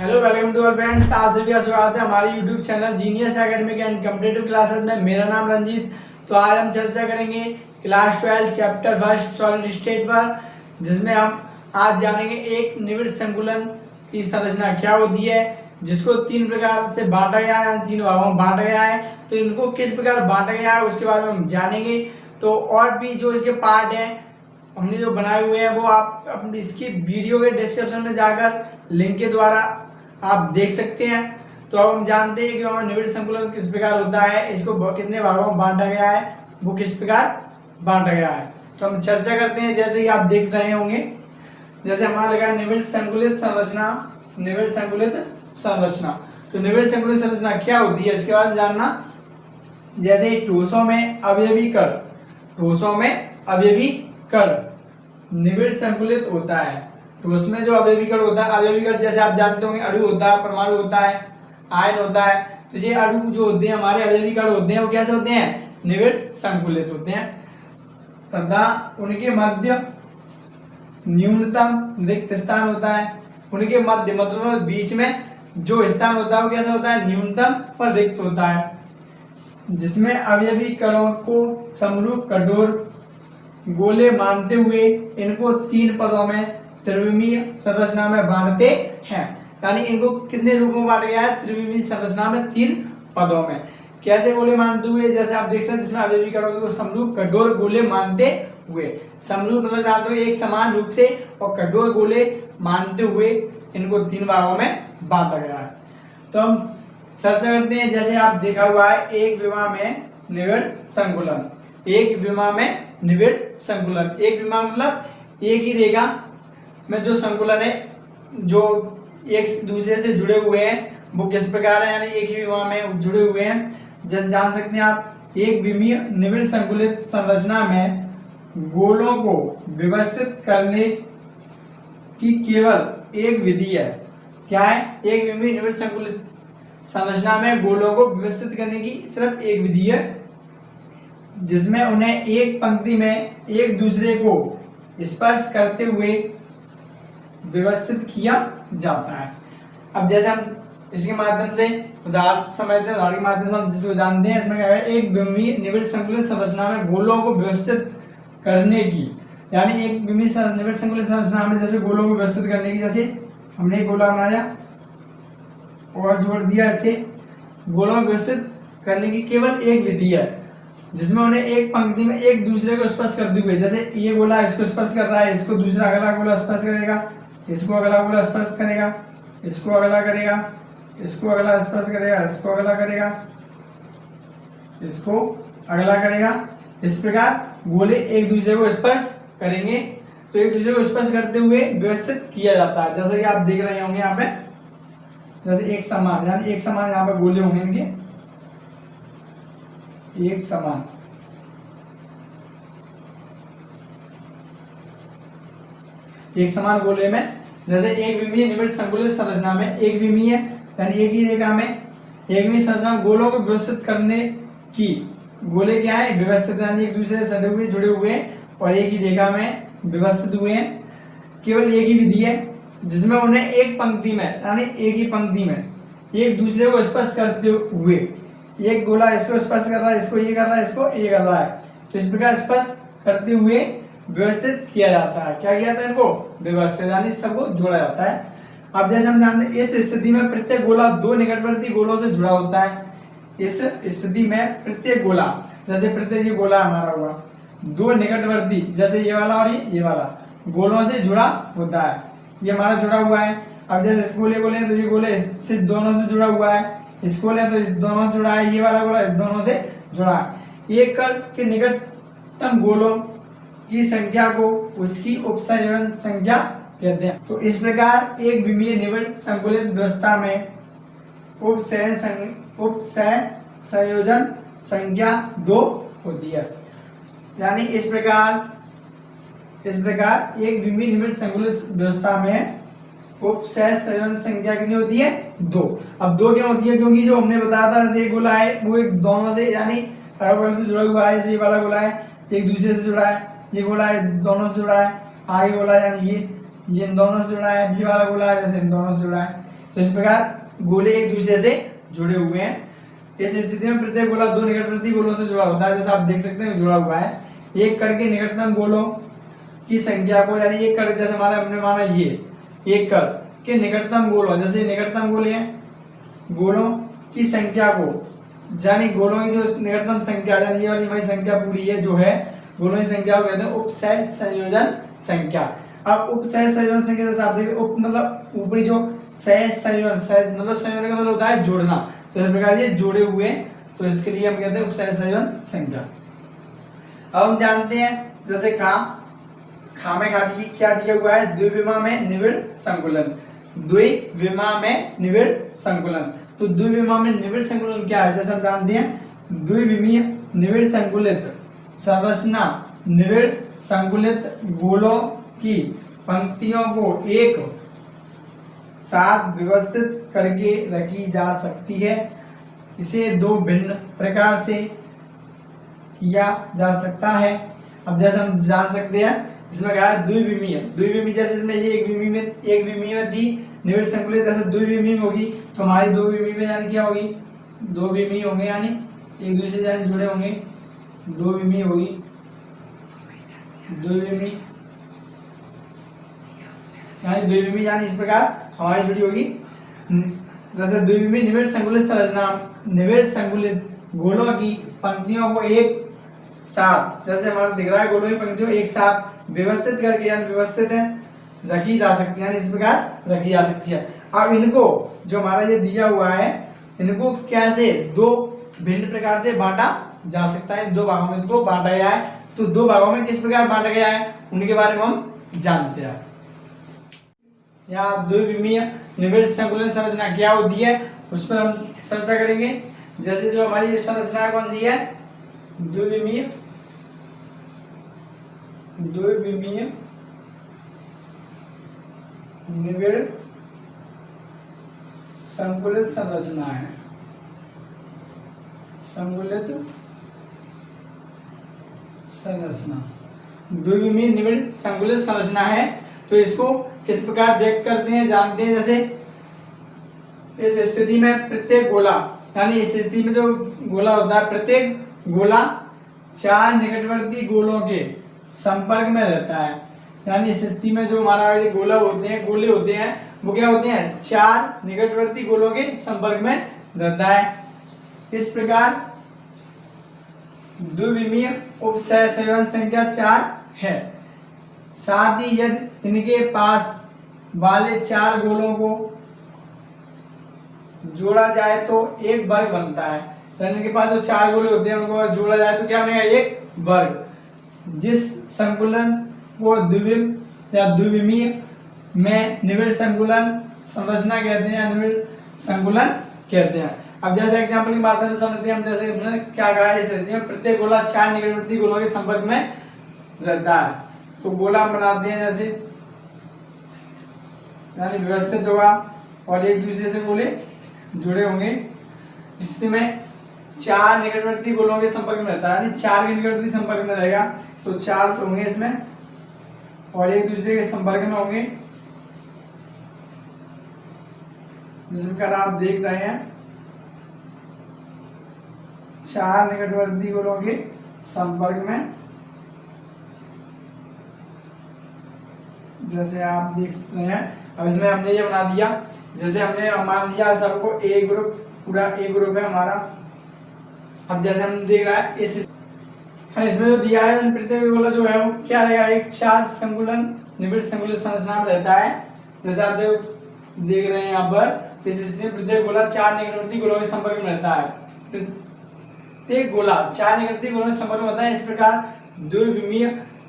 Hello welcome to all friends, आप सभी का स्वागत है हमारे YouTube channel genius academic and competitive classes में। मेरा नाम रंजीत। तो आज हम चर्चा करेंगे class 12 chapter first solid state पर, जिसमें हम आज जानेंगे एक निविड़ संकुलन की संरचना क्या होती है, जिसको तीन प्रकार से बांटा गया है, तीन भागों में बांटा गया है। तो इनको किस प्रकार बांटा गया है उसके बारे में हम जानेंगे। तो और भी जो इसके पार्ट हैं हमने जो बनाए हुए हैं वो आप अपनी इसकी वीडियो के डिस्क्रिप्शन में जाकर लिंक के द्वारा आप देख सकते हैं। तो अब हम जानते हैं कि हमारा निविड़ संकुलन किस प्रकार होता है, इसको कितने भागों में बांटा गया है, वो किस प्रकार बांटा गया है। तो हम चर्चा करते हैं। जैसे कि आप देख रहे होंगे, जैसे हमारा लगा निविड़ संकुलित संरचना। निविड़ संकुलित संरचना, तो निविड़ संकुलित संरचना क्या होती है इसके बाद जानना। जैसे ठोसों में अवयवी कण, ठोसों में अवयवी कण निविड़ संकुलित होता है। तो उसमें जो अवयवी कण होता है, अवयवी कण जैसे आप जानते होंगे अणु होता है, परमाणु होता है, आयन होता है। तो ये अणु जो होते हैं हमारे अवयवी कण होते हैं वो कैसे होते हैं, निविड़ संकुलित होते हैं तथा उनके मध्य न्यूनतम रिक्त स्थान होता है। उनके मध्य मतलब बीच में जो स्थान होता है वो कैसा होता है, न्यूनतम पर रिक्त होता है, जिसमें अवयवी कणों को समरूप कठोर गोले मानते हुए इनको तीन पदों में त्रिविमीय संरचना में बांटते हैं। यानी इनको कितने रूपों में बांटा गया है, त्रिविमीय संरचना में तीन पदों में। कैसे गोले मानते हुए, जैसे आप देख सकते हैं जिसमें अवयवी कणों को समरूप कठोर गोले मानते हुए, समरूप मतलब जानते हुए एक समान रूप से और कठोर गोले मानते हुए इनको तीन भागों में बांटा गया है। तो हम चर्चा करते हैं। जैसे आप देखा हुआ है एक विमा में निविड़ संकुलन, एक विमा में निविड़ संकुलन। एक विमा मतलब एक ही रेखा में जो संकुलन है जो एक दूसरे से जुड़े हुए हैं वो किस प्रकार है, यानी एक ही विमा में जुड़े हुए हैं। जैसे जान सकते हैं आप एक विमीय निविड़ संकुलित संरचना में गोलों को व्यवस्थित करने की केवल एक विधि है। क्या है, एक विमीय निविड़ संकुलित संरचना में गोलों को व्यवस्थित करने की सिर्फ एक विधि है, जिसमें उन्हें एक पंक्ति में एक दूसरे को स्पर्श करते हुए व्यवस्थित किया जाता है। अब जैसे हम इसके माध्यम से उदाहरण समझते हैं, उदाहरण के माध्यम से हम जिसको जानते हैं, इसमें क्या है, एक विमीय निविड़ संकुलित संरचना में गोलों को व्यवस्थित करने की, यानी एक विमीय निविड़ संकुलित संरचना में जैसे गोलों को व्यवस्थित करने की, जैसे हमने एक गोला बनाया और जोड़ दिया, इसे गोलों को व्यवस्थित करने की केवल एक विधि है, जिसमें उन्हें एक पंक्ति में एक दूसरे को स्पर्श करते हुए, जैसे ये गोला इसको स्पर्श कर रहा है, इसको दूसरा अगला गोला स्पर्श करेगा, इसको अगला गोला स्पर्श करेगा, इसको अगला करेगा, इसको अगला स्पर्श करेगा, इसको अगला करेगा, इसको अगला करेगा। इस प्रकार गोले एक दूसरे को स्पर्श करेंगे, तो एक दूसरे को स्पर्श करते हुए व्यवस्थित किया जाता है। जैसे कि आप देख रहे होंगे यहाँ पे, जैसे एक समान, यानी एक समान यहाँ पे गोले होंगे इनके एक समान, एक समान गोले में, जैसे एक विमीय निविड़ संकुलित संरचना में एक विमीय यानी एक ही रेखा में एक विमीय संरचना गोलों को व्यवस्थित करने की, गोले क्या है, व्यवस्थित यानी एक दूसरे से सटे हुए जुड़े हुए और एक ही रेखा में व्यवस्थित हुए हैं, केवल एक ही विधि है, जिसमें उन्हें एक पंक्ति में यानी एक ही पंक्ति में एक दूसरे को स्पर्श करते हुए, एक गोला इसको स्पर्श कर रहा है, इसको ये कर रहा है, इसको ये कर रहा है, तो इस प्रकार स्पर्श करते हुए व्यवस्थित किया जाता है। क्या किया जाता है, इनको व्यवस्थित यानी सबको जोड़ा जाता है। अब जैसे हम जानते हैं इस स्थिति में प्रत्येक गोला दो निकटवर्ती गोलों से जुड़ा होता है। इस स्थिति में प्रत्येक गोला, जैसे प्रत्येक ये गोला हमारा हुआ, दो निकटवर्ती जैसे ये वाला और ये वाला गोलों से जुड़ा होता है। ये हमारा जुड़ा हुआ है। अब जैसे इस गोले को लें तो ये गोले इससे दोनों से जुड़ा हुआ है, इसको लें तो इस दोनों से जुड़ा है, ये वाला गोला इस दोनों से जुड़ा है। एक कण के निकटतम गोलों की संख्या को उसकी उपसंयोजन संख्या कहते हैं। तो इस प्रकार एक विमीय निविड़ संकुलित व्यवस्था में उपसंयोजन संख्या 2 होती है। यानी इस प्रकार एक विमीय निविड़ संकुलित व्यवस्था में उपसंयोजन संख्या कितनी होती है, 2। अब 2 क्यों होती है, क्योंकि जो हमने बताया था जैसे गोला है वो एक दोनों से यानी बगल से जुड़ा हुआ है, जैसे ये वाला गोला है एक दूसरे से जुड़ा है, ये गोला है दोनों से जुड़ा है, आगे गोला यानी ये इन दोनों से जुड़ा है, ये वाला गोला है जैसे इन दोनों से जुड़ा है। तो इस प्रकार गोले एक दूसरे से जुड़े हुए हैं। इस स्थिति में प्रत्येक गोला दो निकटवर्ती गोलों से जुड़ा होता है, जैसा आप देख सकते हैं जुड़ा हुआ है। एक कण के निकटतम गोलों की संख्या को, यानी एक कण जैसे हमने माना ये एक कण के निकटतम गोलों, जैसे निकटतम गोले हैं, गोलों की संख्या को, यानी गोलों की जो निकटतम संख्या, यानी ये वाली हमारी संख्या पूरी है जो है गोलों की संख्या को कहते हैं उपसहज संयोजन संख्या। अब उपसहज संयोजन संख्या जैसे आप देखिए, उप मतलब ऊपरी जो सहज संयोजन, सहज मतलब संयोजन का मतलब होता है जोड़ना, तो इस प्रकार ये जुड़े हुए, तो इसके लिए हम कहते हैं उपसहज संयोजन संख्या। अब हम जानते हैं जैसे खा में क्या दिया हुआ है, द्विविमा में निविड़ संकुलन। द्विविमा में निविड़ संकुलन, तो द्विविमा में निविड़ संकुलन क्या है, जैसे हम जानते हैं द्विविमीय निविड़ संकुलित संरचना निविड़ संकुलित गोलों की पंक्तियों को एक साथ व्यवस्थित करके रखी जा सकती है। इसे दो भिन्न प्रकार से किया जा सकता है। अब जैसे हम जान सकते हैं इसमें क्या है द्विविमीय, द्विविमीय जैसे इसमें ये एक विमीय में दी निविड़ संकुलित, जैसे द्विविमीय होगी तो हमारी दो विमीय में यानी क्या होगी, दो विमीय होंगे, यानी एक दूसरे से जुड़े होंगे, दो विमीय होगी, द्विविमीय यानी द्विविमीय, यानी इस प्रकार हमारी जुड़ी होगी। जैसे द्विविमीय निविड़ संकुलित संरचना निविड़ संकुलित गोलों की पंक्तियों को एक साथ, जैसे हमारा दिख रहा है गोलों की पंक्तियों एक साथ व्यवस्थित करके, यानी व्यवस्थित है रखी जा सकती है, यानी इस प्रकार रखी जा सकती है। अब इनको जो हमारा ये दिया हुआ है, इनको कैसे दो भिन्न प्रकार से बांटा जा सकता है, दो भागों में इसको बांटा गया है। तो दो भागों में किस प्रकार बांटा गया है उनके बारे में हम जानते हैं। यहाँ द्विविमीय निविड़ संकुलन संरचना क्या होती है उस पर हम चर्चा करेंगे। जैसे जो हमारी ये संरचना कौन सी है, द्विविमीय निविड़ संकुलित संरचना है, संकुलित संरचना द्विविमीय निविड़ संकुलित संरचना है। तो इसको किस प्रकार व्यक्त करते हैं जानते हैं। जैसे इस स्थिति में प्रत्येक गोला, यानी इस स्थिति में जो गोला होता है, प्रत्येक गोला चार निकटवर्ती गोलों के संपर्क में रहता है। यानी इस स्थिति में जो हमारा ये गोले होते हैं वो क्या होते हैं, चार निकटवर्ती गोलों के संपर्क में रहता है। इस प्रकार द्विविमीय उपसहज संयोजन संख्या 4 है। साथ ही यदि इनके पास वाले चार गोलों को जोड़ा जाए तो एक वर्ग बनता है। यानी इनके पास जो चार गोले होते हैं उनको जोड़ा जाए तो क्या बनेगा, एक वर्ग। जिस संकुलन को द्विविम या द्विविमीय में निविड़ संकुलन संरचना कहते हैं, निविड़ संकुलन कहते हैं। अब जैसे एग्जांपल की माध्यम से समझते हैं हम, जैसे क्या कहा है, इस स्थिति में प्रत्येक गोला चार निकटवर्ती गोलों के संपर्क में रहता है। तो गोला हम बनाते हैं जैसे, यानी व्यवस्थित होगा और एक दूसरे से गोले जुड़े होंगे। स्थिति में चार निकटवर्ती गोलों के संपर्क में रहता है, यानी चार के निकटवर्ती संपर्क में रहेगा तो चार होंगे इसमें और एक दूसरे के संपर्क में होंगे। जिस प्रकार आप देख रहे हैं चार निकटवर्ती गोलों के संपर्क में, जैसे आप देख रहे हैं। अब इसमें हमने ये बना दिया, जैसे हमने मान लिया सबको ए ग्रुप, पूरा ए ग्रुप है हमारा। अब जैसे हम देख रहा है इसमें जो दिया है प्रत्येक गोला जो है वो क्या रहेगा, एक चार संकुलन निविड़ संकुलित संरचना में रहता है। जैसे आप देख रहे हैं यहाँ पर इस स्थिति में प्रत्येक गोला चार निकटवर्ती गोलों के संपर्क में रहता है। प्रत्येक गोला चार निकटवर्ती गोलों के संपर्क में होता है। इस प्रकार द्विविमीय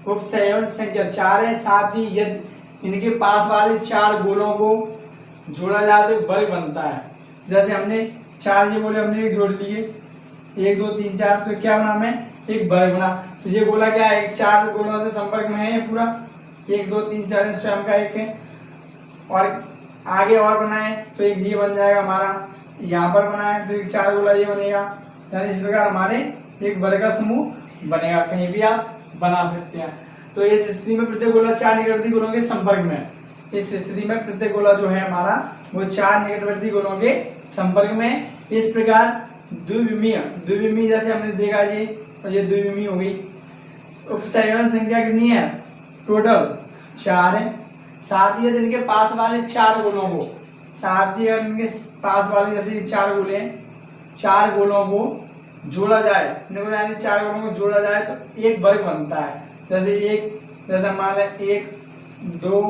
उपसंयोजन संख्या 4 है। साथ ही यदि इनके पास वाले चार गोलों को जोड़ा जाए तो एक वर्ग बनता है। जैसे हमने चार ये गोले हमने जोड़ लिए, 1 2 3 4, तो क्या बना हमें, एक वर्ग बना। तो ये गोला क्या है, चार गोलों से संपर्क में है, ये पूरा 1 2 3 4 स्वयं का एक है। और आगे और बनाए तो एक ये बन जाएगा हमारा, यहाँ पर बनाए तो एक चार गोला ये बनेगा। यानी इस प्रकार हमारे एक वर्ग का समूह बनेगा, कहीं भी आप बना सकते हैं। तो इस स्थिति में प्रत्येक गोला चार निकटवर्ती गोलों के संपर्क में है। इस स्थिति में प्रत्येक गोला जो है हमारा वो 4 निकटवर्ती गोलों के संपर्क में। इस प्रकार द्विविमीय जैसे हमने देखा ये, और ये द्विविमीय हो गई। उपसंयोजन संख्या कितनी है? टोटल 4 है। साथ ही इनके पास वाले 4 गोलों को, साथ ही इनके पास वाले जैसे 4 गोले हैं, 4 गोलों को जोड़ा जाए, इनको यानी 4 गोलों को जोड़ा जाए तो एक वर्ग बनता है। जैसे मान लें 1 2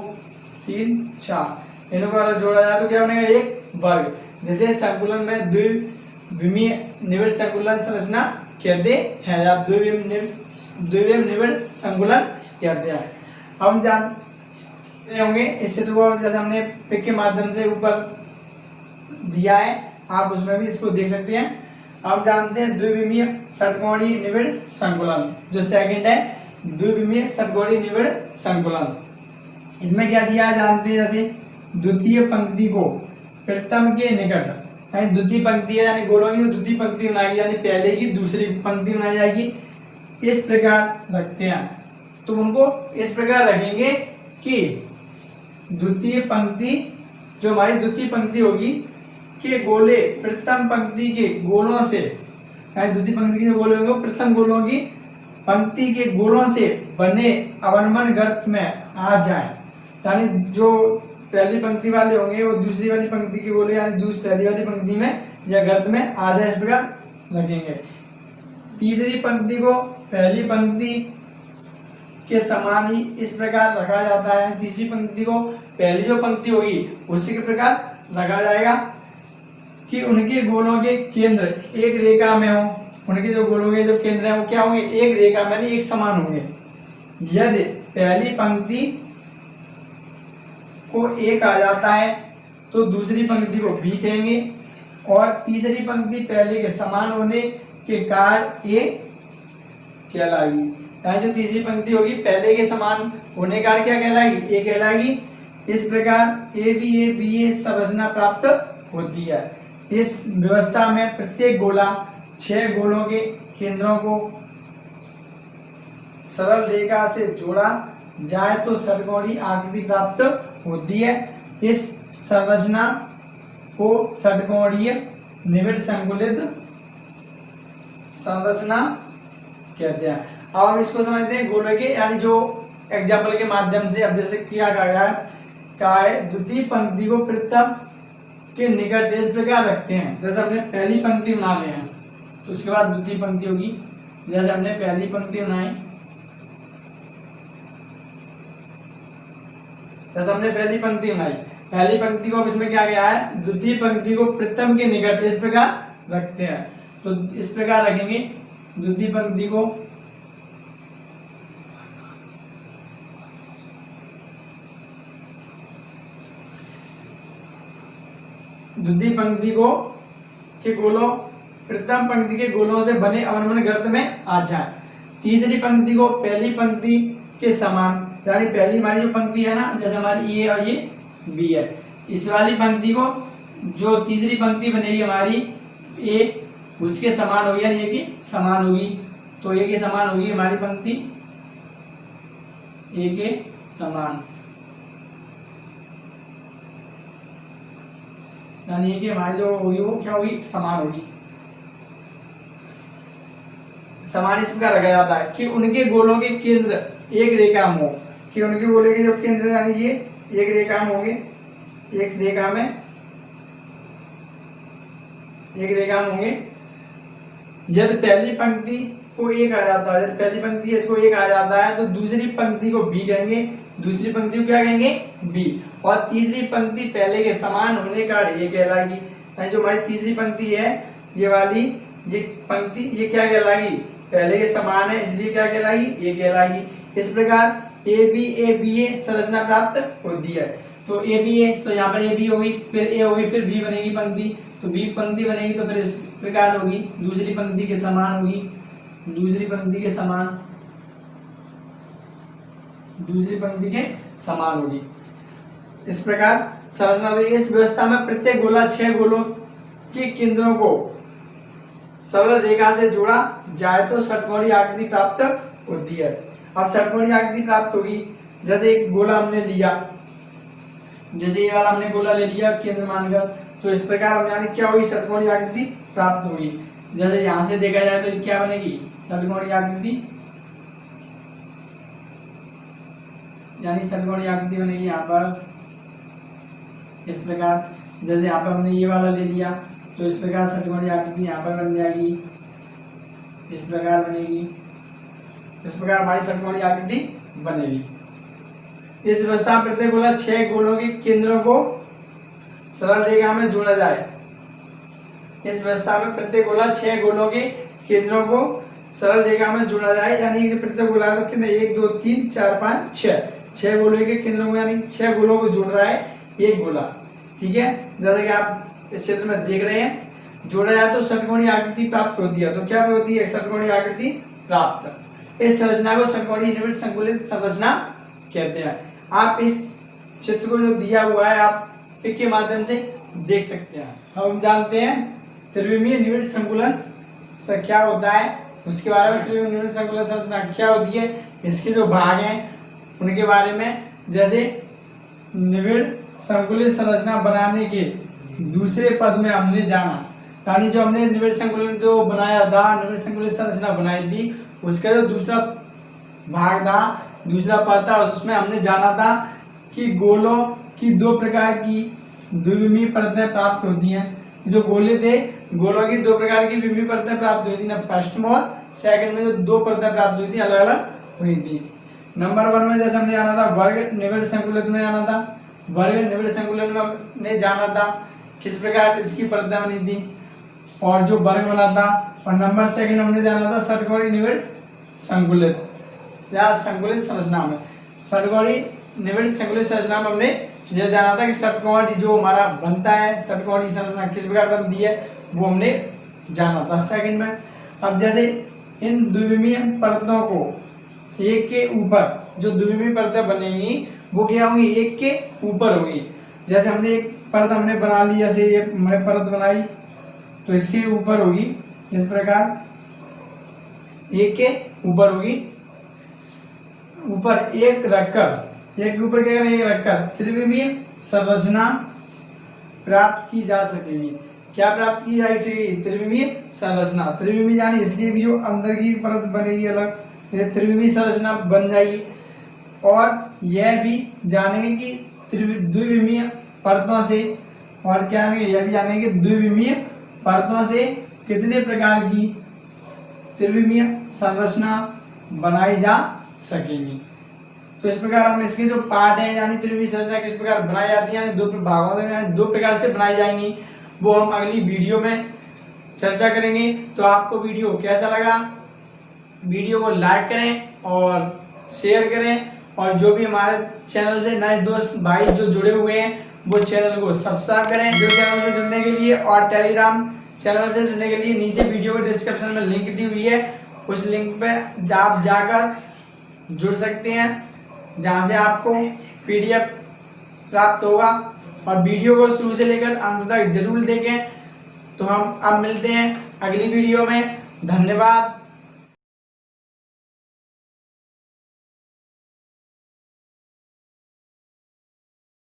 3 4, इनको अगर जोड़ा जाए तो क्या बनेगा? एक वर्ग। जैसे संकुलन में द्विविमीय निविड़ संकुलन संरचना कहते हैं, या द्विविमीय निविड़ संकुलन कहते हैं। हम जानते होंगे इस चित्र को, जैसे हमने पिक के माध्यम से ऊपर दिया है, आप उसमें भी इसको देख सकते हैं। हम जानते हैं द्विविमीय षटकोणीय निविड़ संकुलन, जो सेकंड है द्विविमीय षटकोणीय निविड़ संकुलन। इसमें क्या दिया है जानते हैं? जैसे द्वितीय पंक्ति को प्रथम के निकट, यानी द्वितीय पंक्ति है, यानी गोलों की द्वितीय पंक्ति बनाई, यानी पहले की दूसरी पंक्ति बनाई जाएगी, इस प्रकार रखते हैं। तो उनको इस प्रकार रखेंगे कि द्वितीय पंक्ति, जो हमारी द्वितीय पंक्ति होगी के गोले प्रथम पंक्ति के गोलों से, यानी द्वितीय पंक्ति के जो गोले होंगे प्रथम गोलों की पंक्ति के गोलों से बने अवनमन गर्त में आ जाए, यानी जो पहली पंक्ति वाले होंगे वो दूसरी वाली पंक्ति के गोले, यानी पहली वाली पंक्ति में या गर्त में आ जाए, इस प्रकार रखेंगे। तीसरी पंक्ति को पहली पंक्ति के समान ही इस प्रकार रखा जाता है। तीसरी पंक्ति को पहली जो पंक्ति होगी उसी के प्रकार रखा जाएगा कि उनके गोलों के केंद्र एक रेखा में हो। उनके जो गोलों के जो केंद्र है वो क्या होंगे? एक रेखा में, एक समान होंगे। यदि पहली पंक्ति को A कहा जाता है तो दूसरी पंक्ति को B कहेंगे, और तीसरी पंक्ति पहले के समान होने के कारण A कहलाएगी। यानी जो तीसरी पंक्ति होगी पहले के समान होने के कारण क्या कहलाएगी? A कहलाएगी। इस प्रकार ABA संरचना प्राप्त होती है। इस व्यवस्था में प्रत्येक गोला 6 गोलों के केंद्रों को सरल रेखा से जोड़ा जाए तो षटकोणीय आकृति प्राप्त होती है। इस संरचना को षटकोणीय निविड़ संकुलित संरचना कहते हैं। अब हम इसको समझते हैं गोले के, यानी जो एग्जाम्पल के माध्यम से। अब जैसे क्या कहा है द्वितीय पंक्ति को प्रथम के निकट इस प्रकार रखते हैं। जैसे हमने पहली पंक्ति बना ली है तो उसके बाद द्वितीय पंक्ति होगी। जैसे हमने पहली पंक्ति बनाई, पहली पंक्ति को इसमें क्या गया है? द्वितीय पंक्ति को प्रथम के निकट इस प्रकार रखते हैं। तो इस प्रकार रखेंगे द्वितीय पंक्ति को के गोलों प्रथम पंक्ति के गोलों से बने अवनमन गर्त में आ जाए। तीसरी पंक्ति को पहली पंक्ति के समान, यानी पहली हमारी जो पंक्ति है ना, जैसे हमारी ये और ये बी है, इस वाली पंक्ति को जो तीसरी पंक्ति बनेगी हमारी ए उसके समान होगी, यानी ए की समान होगी। तो ए के समान होगी हमारी पंक्ति, ए के समान, यानी ये कि हमारी जो होगी वो क्या होगी? समान होगी। समान इस प्रकार रखा जाता है कि उनके गोलों के केंद्र एक रेखा में हो, कि उनके गोले के जो केंद्र यानी ये एक रेखा में होंगे, एक रेखा में होंगे। यदि पहली पंक्ति को एक आ जाता है, यदि पहली पंक्ति इसको एक आ जाता है तो दूसरी पंक्ति को बी कहेंगे, दूसरी पंक्ति को क्या कहेंगे? बी, और तीसरी पंक्ति पहले के समान होने का ये कहलाएगी। यानी जो हमारी तीसरी पंक्ति है ये वाली, ये पंक्ति ये क्या कहलाएगी? पहले के समान है, इसलिए क्या कहलाएगी? ये कहलाएगी। इस प्रकार ABA संरचना प्राप्त होती है। तो ABA, तो यहाँ पर AB होगी, फिर A होगी, फिर B बनेगी पंक्ति, तो B पंक्ति बनेगी तो फिर इस प्रकार होगी, दूसरी पंक्ति के समान होगी, दूसरी पंक्ति के समान होगी। इस प्रकार संरचना होगी। इस व्यवस्था में प्रत्येक गोला 6 गोलों के केंद्रों को सरल रेखा से जोड़ा जाए तो षटकोणीय आकृति प्राप्त होती है। अब षटकोणीय आकृति प्राप्त होगी, जैसे एक गोला हमने लिया, जैसे ये वाला हमने गोला ले लिया केंद्र मानकर, तो इस प्रकार यानी क्या होगी, षटकोणीय आकृति प्राप्त होगी। जैसे यहाँ से देखा जाए तो क्या बनेगी, षटकोणीय आकृति, यानी षटकोणीय आकृति बनेगी यहाँ पर इस प्रकार। जैसे यहाँ पर हमने ये वाला ले लिया तो इस प्रकार षटकोणीय आकृति यहाँ पर बन जाएगी, इस प्रकार बनेगी। इस प्रकार हमारी षटकोणीय आकृति बनेगी। इस व्यवस्था में प्रत्येक गोला 6 गोलों के केंद्रों को सरल रेखा में जोड़ा जाए। इस व्यवस्था में प्रत्येक गोला 6 गोलों के केंद्रों को सरल रेखा में जोड़ा जाए, यानी कि प्रत्येक गोला का केंद्र 1 2 3 4 5 6 गोलों के केंद्रों को, यानी 6 गोलों को जोड़ रहा है एक गोला। ठीक है, जैसा कि आप इस चित्र में देख रहे हैं, जोड़ा जाए तो षटकोणीय आकृति प्राप्त होती है। तो क्या होती है, षटकोणीय आकृति प्राप्त। इस संरचना को षटकोणीय निविड़ संकुलित संरचना कहते हैं। आप इस चित्र को जो दिया हुआ है आप पिक के माध्यम से देख सकते हैं। हम जानते हैं त्रिविमीय निविड़ संकुलन क्या होता है, उसके बारे में। त्रिविमीय निविड़ संकुलन संरचना क्या होती है, इसके जो भाग हैं उनके बारे में। जैसे निविड़ संकुलित संरचना बनाने के दूसरे पद में हमने जाना, यानी जो हमने निविड़ संकुलन जो बनाया था, निविड़ संकुलित संरचना बनाई थी, उसका जो दूसरा भाग था, दूसरा पद था, उसमें हमने जाना था कि गोलों की 2 प्रकार की द्विविमीय परतें प्राप्त होती हैं। जो गोले थे, गोलों की 2 प्रकार की द्विविमीय परतें प्राप्त हुई थी ना, फर्स्ट में और सेकंड में जो 2 परतें प्राप्त हुई थी, अलग अलग हुई थी। नंबर 1 में जैसे हमने जाना था वर्ग निविड़ संकुलित में जाना था, वर्ग निविड़ संकुलन में हमने जाना था किस प्रकार इसकी परतें बनी थी और जो वर्ग बना था। और नंबर 2 हमने जाना था षटकोणीय निविड़ संकुलित या संकुलित संरचना में। षटकोणीय निविड़ संकुलित संरचना में हमने ये जाना था कि षटकोण जो हमारा बनता है, षटकोणीय संरचना किस प्रकार बनती है, वो हमने जाना था सेकंड में। अब जैसे इन द्विविमीय परतों को एक के ऊपर जो द्विविमीय परतें बनेंगी वो क्या होंगी, एक के ऊपर होगी। जैसे हमने एक परत हमने बना ली, जैसे ये हमने परत बनाई तो इसके ऊपर होगी इस प्रकार, एक के ऊपर होगी। ऊपर एक रखकर, एक के ऊपर क्या करेंगे, रखकर त्रिविमीय संरचना प्राप्त की जा सकेगी। क्या प्राप्त की जा सकेगी, त्रिविमीय संरचना। त्रिविमीय यानी इसकी भी जो अंदर की परत बनेगी अलग, ये त्रिविमीय संरचना बन जाएगी। और यह भी जानेंगे कि द्विविमीय परतों से, और क्या यह भी जानेंगे द्विविमीय परतों से कितने प्रकार की त्रिविमीय संरचना बनाई जा सकेगी। तो इस प्रकार हम इसके जो पार्ट है, यानी त्रिविमीय संरचना किस प्रकार बनाई जाती है, 2 भागों में 2 प्रकार से बनाई जाएंगी, वो हम अगली वीडियो में चर्चा करेंगे। तो आपको वीडियो कैसा लगा, वीडियो को लाइक करें और शेयर करें, और जो भी हमारे चैनल से नए दोस्त भाई जो जुड़े हुए हैं वो चैनल को सब्सक्राइब करें। जो चैनल से जुड़ने के लिए और टेलीग्राम चैनल से जुड़ने के लिए नीचे वीडियो के डिस्क्रिप्शन में लिंक दी हुई है, उस लिंक पे आप जाकर जुड़ सकते हैं, जहां से आपको PDF प्राप्त होगा। और वीडियो को शुरू से लेकर अंत तक जरूर देखें। तो हम अब मिलते हैं अगली वीडियो में। धन्यवाद।